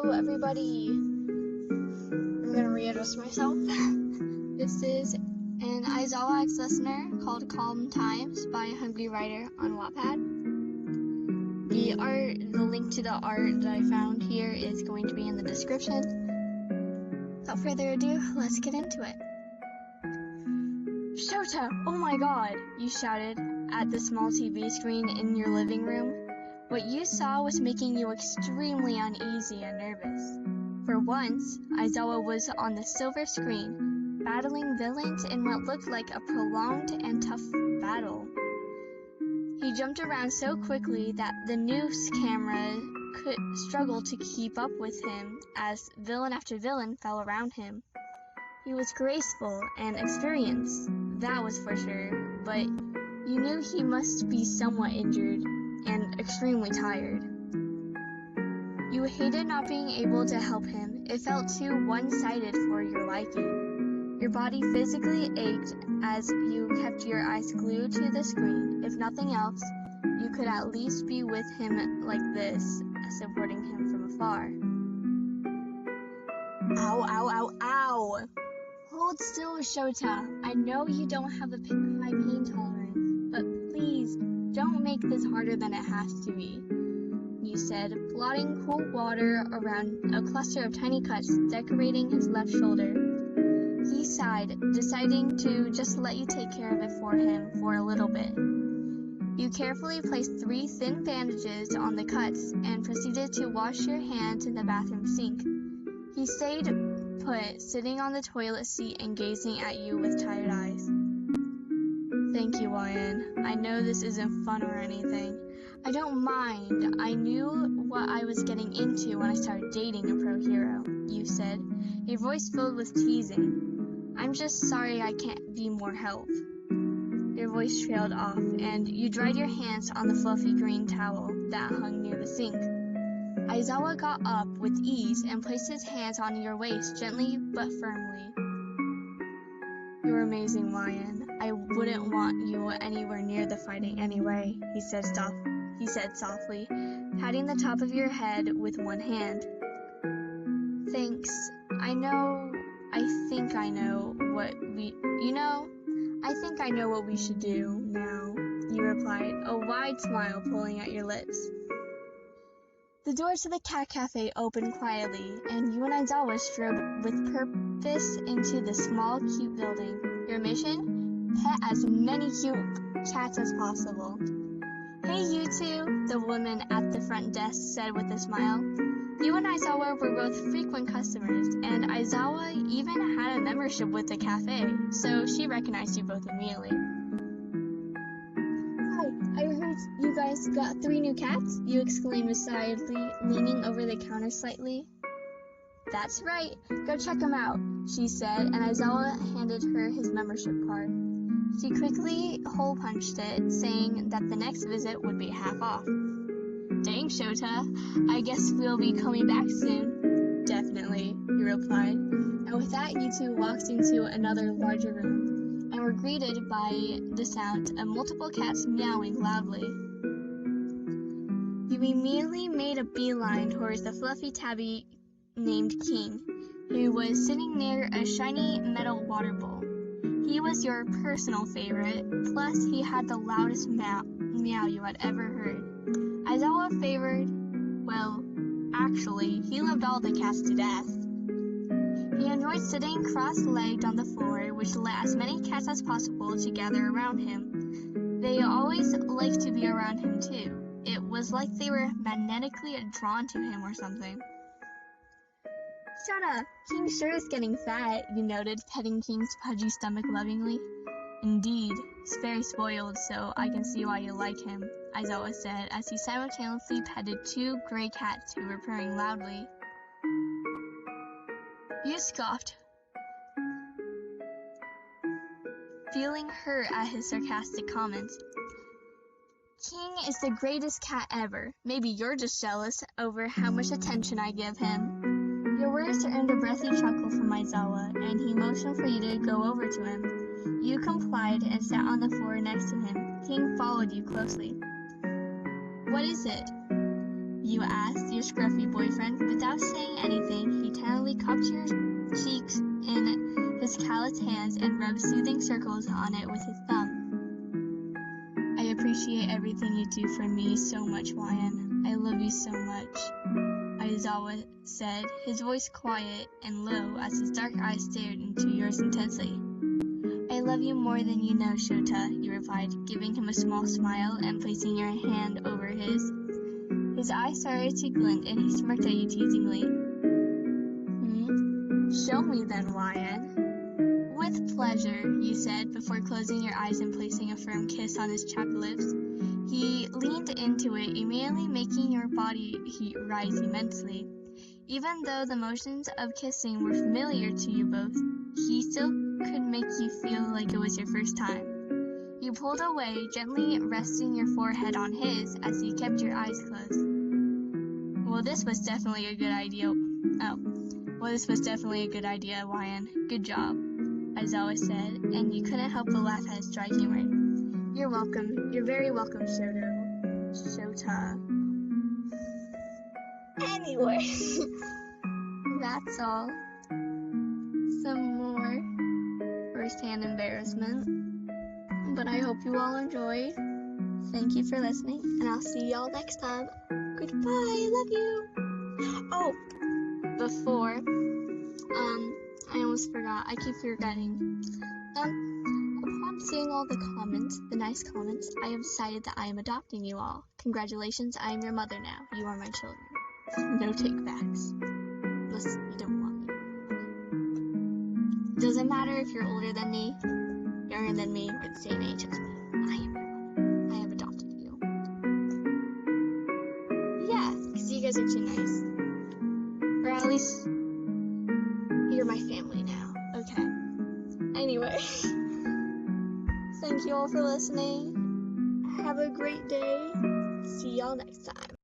Hello, everybody. I'm gonna readdress myself. This is an Aizawa X listener called Calm Times by a Hungry Writer on Wattpad. The link to the art that I found here is going to be in the description. Without further ado, let's get into it. Shota! Oh my god! You shouted at the small TV screen in your living room. What you saw was making you extremely uneasy and nervous. For once, Aizawa was on the silver screen, battling villains in what looked like a prolonged and tough battle. He jumped around so quickly that the news camera could struggle to keep up with him as villain after villain fell around him. He was graceful and experienced, that was for sure, but you knew he must be somewhat injured and extremely tired. You hated not being able to help him. It felt too one-sided for your liking. Your body physically ached as you kept your eyes glued to the screen. If nothing else, you could at least be with him like this, supporting him from afar. Ow, ow, ow, ow! Hold still, Shota. I know you don't have a high pain tolerance, but please don't make this harder than it has to be, you said, blotting cool water around a cluster of tiny cuts decorating his left shoulder. He sighed, deciding to just let you take care of it for him for a little bit. You carefully placed 3 thin bandages on the cuts and proceeded to wash your hands in the bathroom sink. He stayed put, sitting on the toilet seat and gazing at you with tired eyes. Thank you, YN. I know this isn't fun or anything. I don't mind. I knew what I was getting into when I started dating a pro hero, you said, your voice filled with teasing. I'm just sorry I can't be more help. Your voice trailed off, and you dried your hands on the fluffy green towel that hung near the sink. Aizawa got up with ease and placed his hands on your waist gently but firmly. You're amazing, YN. I wouldn't want you anywhere near the fighting anyway, he said softly, patting the top of your head with one hand. Thanks. I think I know what we should do now, you replied, a wide smile pulling at your lips. The door to the cat cafe opened quietly, and you and Aizawa strode with purpose into the small, cute building. Your mission? Pet as many cute cats as possible. Hey, you two, the woman at the front desk said with a smile. You and Aizawa were both frequent customers, and Aizawa even had a membership with the cafe, so she recognized you both immediately. Hi, I heard you guys got 3 new cats, you exclaimed excitedly, leaning over the counter slightly. That's right, go check them out, she said, and Aizawa handed her his membership card. She quickly hole-punched it, saying that the next visit would be half off. Dang, Shota, I guess we'll be coming back soon. Definitely, he replied. And with that, you two walked into another larger room, and were greeted by the sound of multiple cats meowing loudly. You immediately made a beeline towards the fluffy tabby named King, who was sitting near a shiny metal water bowl. He was your personal favorite, plus he had the loudest meow you had ever heard. Aizawa actually, he loved all the cats to death. He enjoyed sitting cross-legged on the floor, which let as many cats as possible to gather around him. They always liked to be around him too. It was like they were magnetically drawn to him or something. Shut up! King sure is getting fat, you noted, petting King's pudgy stomach lovingly. Indeed, he's very spoiled, so I can see why you like him, Aizawa said, as he simultaneously petted 2 gray cats who were purring loudly. You scoffed, feeling hurt at his sarcastic comments. King is the greatest cat ever. Maybe you're just jealous over how much attention I give him. Your words earned a breathy chuckle from Aizawa, and he motioned for you to go over to him. You complied and sat on the floor next to him. King followed you closely. What is it? you asked your scruffy boyfriend. Without saying anything, he tenderly cupped your cheeks in his calloused hands and rubbed soothing circles on it with his thumb. I appreciate everything you do for me so much, Wyan. I love you so much, Aizawa said, his voice quiet and low as his dark eyes stared into yours intensely. I love you more than you know, Shota, you replied, giving him a small smile and placing your hand over his. His eyes started to glint and he smirked at you teasingly. Show me then, Wyan. With pleasure, you said, before closing your eyes and placing a firm kiss on his chapped lips. He leaned into it, immediately making your body heat rise immensely. Even though the motions of kissing were familiar to you both, he still could make you feel like it was your first time. You pulled away, gently resting your forehead on his as you kept your eyes closed. Well, this was definitely a good idea, Wyan. Good job, Aizawa said, and you couldn't help but laugh at his dry humor. You're welcome. You're very welcome, Shota. Anyway, that's all. Some more first-hand embarrassment. But I hope you all enjoyed. Thank you for listening, and I'll see y'all next time. Goodbye. Love you. Oh, before, I almost forgot. I keep forgetting. Upon seeing all the comments, the nice comments, I have decided that I am adopting you all. Congratulations, I am your mother now. You are my children. No take-backs. Unless you don't want me. Doesn't matter if you're older than me, younger than me, or the same age as me. I am your mother. I have adopted you. Yeah, because you guys are too nice. Or at least, you're my family now. Okay. Anyway. Thank you all for listening. Have a great day. See y'all next time.